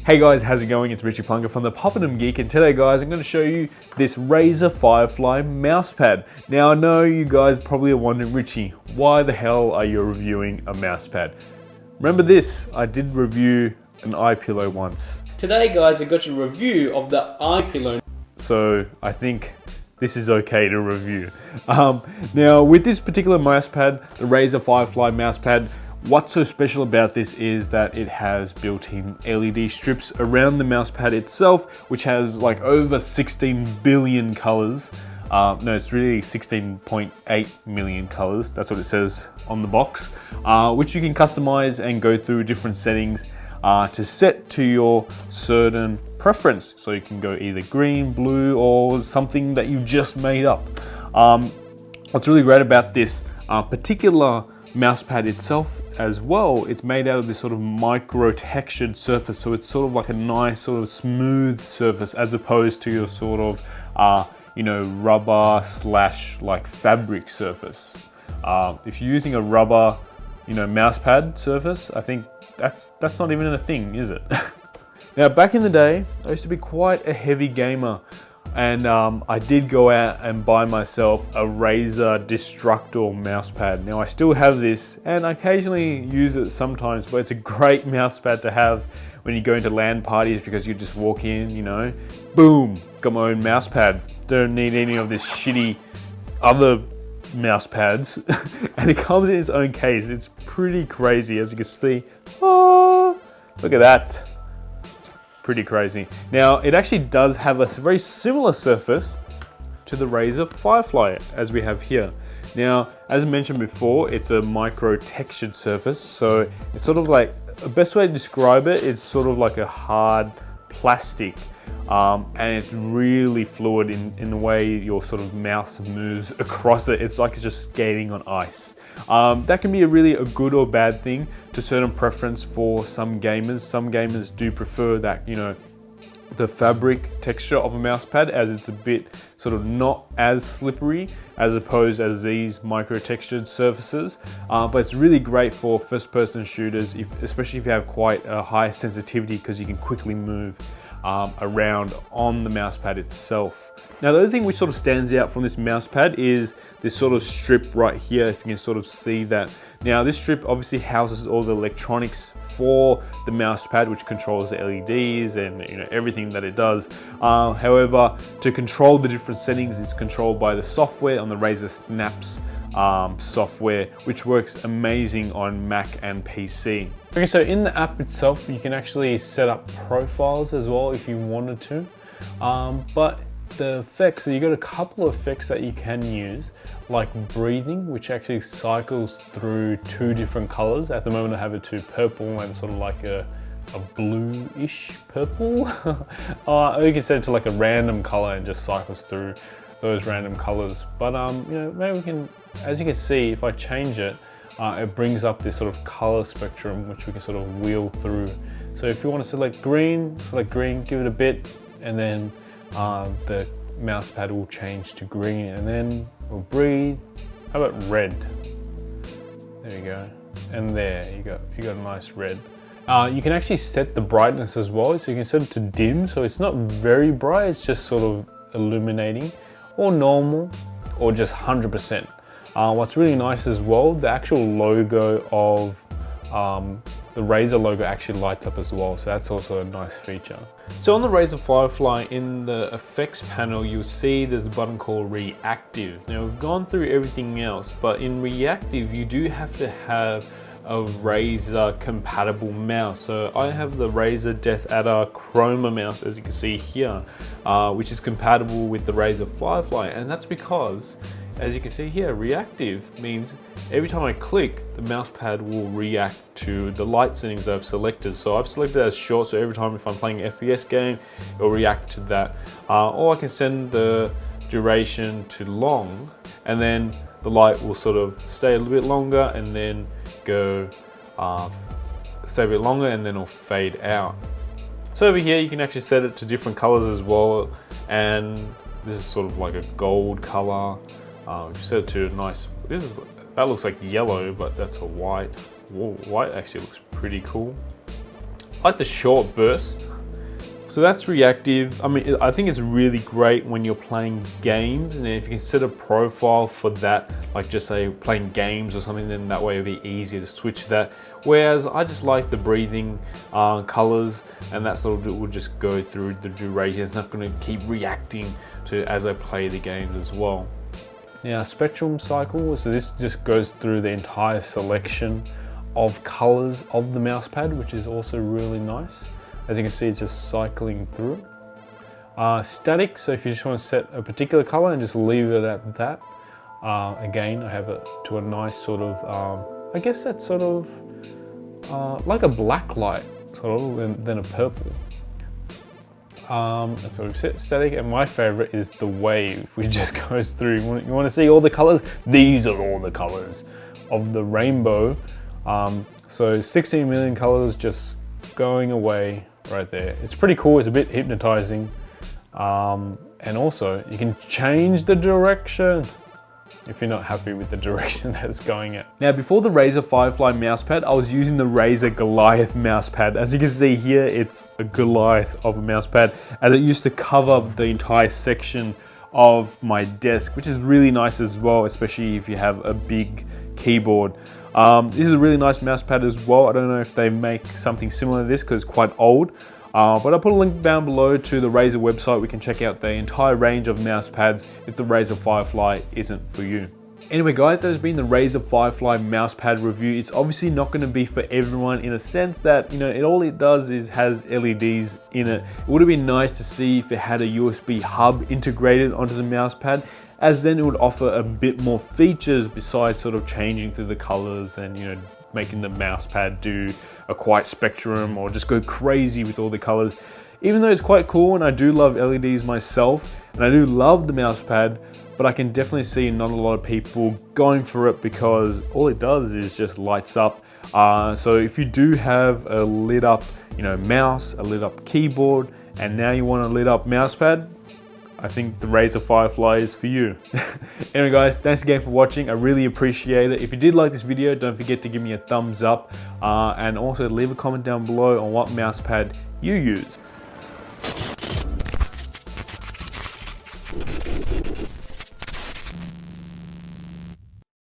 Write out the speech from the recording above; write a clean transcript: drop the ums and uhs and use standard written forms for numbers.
Hey guys, how's it going? It's Ritchie Plunkett from the Poppin' Geek, and today guys I'm going to show you this Razer Firefly mousepad. Now I know you guys probably are wondering, Ritchie, why the hell are you reviewing a mousepad? Remember this, I did review an iPillow once. Today guys, I got a review of the iPillow. So I think this is okay to review. Now with this particular mousepad, the Razer Firefly mousepad, what's so special about this is that it has built-in LED strips around the mousepad itself, which has like over 16 billion colors. No, it's really 16.8 million colors. That's what it says on the box, which you can customize and go through different settings to set to your certain preference. So you can go either green, blue, or something that you just made up. What's really great about this particular mousepad itself as well, it's made out of this sort of micro textured surface, so it's sort of like a nice sort of smooth surface as opposed to your sort of you know, rubber slash like fabric surface. If you're using a rubber, you know, mousepad surface, I think that's not even a thing, is it? Now back in the day, I used to be quite a heavy gamer, and I did go out and buy myself a Razer Destructor mousepad. Now I still have this and I occasionally use it sometimes, but it's a great mousepad to have when you go into LAN parties, because you just walk in, you know, boom, got my own mousepad. Don't need any of this shitty other mousepads. And it comes in its own case. It's pretty crazy, as you can see. Oh, look at that. Pretty crazy. Now it actually does have a very similar surface to the Razer Firefly as we have here. Now, as mentioned before, it's a micro textured surface, so it's sort of like, the best way to describe it is sort of like a hard plastic, and it's really fluid in the way your sort of mouse moves across it. It's like it's just skating on ice. That can be a good or bad thing to certain preference for some gamers. Some gamers do prefer that, you know, the fabric texture of a mousepad, as it's a bit sort of not as slippery as opposed as these micro textured surfaces. But it's really great for first person shooters, especially if you have quite a high sensitivity, because you can quickly move around on the mousepad itself. Now the other thing which sort of stands out from this mousepad is this sort of strip right here, if you can sort of see that. Now this strip obviously houses all the electronics for the mousepad, which controls the LEDs and, you know, everything that it does. However, to control the different settings, it's controlled by the software on the Razer Snaps software, which works amazing on Mac and PC. Okay, so in the app itself, you can actually set up profiles as well if you wanted to. But the effects, so you got a couple of effects that you can use, like breathing, which actually cycles through two different colors. At the moment I have it to purple and sort of like a blue-ish purple. Or you can set it to like a random color and just cycles through those random colors. But you know, maybe we can, as you can see, if I change it, it brings up this sort of color spectrum which we can sort of wheel through. So if you want to select green, give it a bit, and then the mousepad will change to green, and then we'll breathe. How about red? There you go. And there you got a nice red. You can actually set the brightness as well, so you can set it to dim, so it's not very bright, it's just sort of illuminating, or normal, or just 100%. What's really nice as well, the actual logo of the Razer logo actually lights up as well, so that's also a nice feature. So on the Razer Firefly, in the effects panel, you'll see there's a button called Reactive. Now we've gone through everything else, but in Reactive you do have to have a Razer compatible mouse. So I have the Razer Death Adder Chroma mouse, as you can see here, which is compatible with the Razer Firefly, and that's because, as you can see here, reactive means every time I click, the mousepad will react to the light settings that I've selected. So I've selected as short, so every time if I'm playing an FPS game, it'll react to that. Or I can send the duration to long, and then the light will sort of stay a little bit longer and then go stay a bit longer, and then it'll fade out. So over here you can actually set it to different colors as well, and this is sort of like a gold color. Set it to a nice, that looks like yellow, but that's a white. Whoa, white actually looks pretty cool. like the short burst. So that's reactive. I mean, I think it's really great when you're playing games, and if you can set a profile for that, like just say playing games or something, then that way it'll be easier to switch that. Whereas I just like the breathing colors, and that sort of will just go through the duration. It's not going to keep reacting to as I play the games as well. Now, spectrum cycle, so this just goes through the entire selection of colors of the mouse pad, which is also really nice. As you can see, it's just cycling through. Static, so if you just want to set a particular color and just leave it at that. Again, I have it to a nice sort of, I guess that's sort of like a black light, sort of, than a purple. So we've set static, and my favorite is the wave, which just goes through. You want to see all the colors? These are all the colors of the rainbow. So 16 million colors just going away right there. It's pretty cool. It's a bit hypnotizing. And also you can change the direction if you're not happy with the direction that it's going at. Now, before the Razer Firefly mousepad, I was using the Razer Goliath mousepad. As you can see here, it's a Goliath of a mousepad, and it used to cover the entire section of my desk, which is really nice as well, especially if you have a big keyboard. This is a really nice mousepad as well. I don't know if they make something similar to this because it's quite old. But I'll put a link down below to the Razer website. We can check out the entire range of mouse pads if the Razer Firefly isn't for you. Anyway guys, that has been the Razer Firefly mouse pad review. It's obviously not going to be for everyone in a sense that, you know, all it does is has LEDs in it. It would have been nice to see if it had a USB hub integrated onto the mouse pad, as then it would offer a bit more features besides sort of changing through the colors and, you know, making the mouse pad do a quiet spectrum or just go crazy with all the colors. Even though it's quite cool, and I do love LEDs myself, and I do love the mouse pad, but I can definitely see not a lot of people going for it because all it does is just lights up. So if you do have a lit up, you know, mouse, a lit up keyboard, and now you want a lit up mouse pad, I think the Razer Firefly is for you. Anyway guys, thanks again for watching. I really appreciate it. If you did like this video, don't forget to give me a thumbs up, and also leave a comment down below on what mouse pad you use.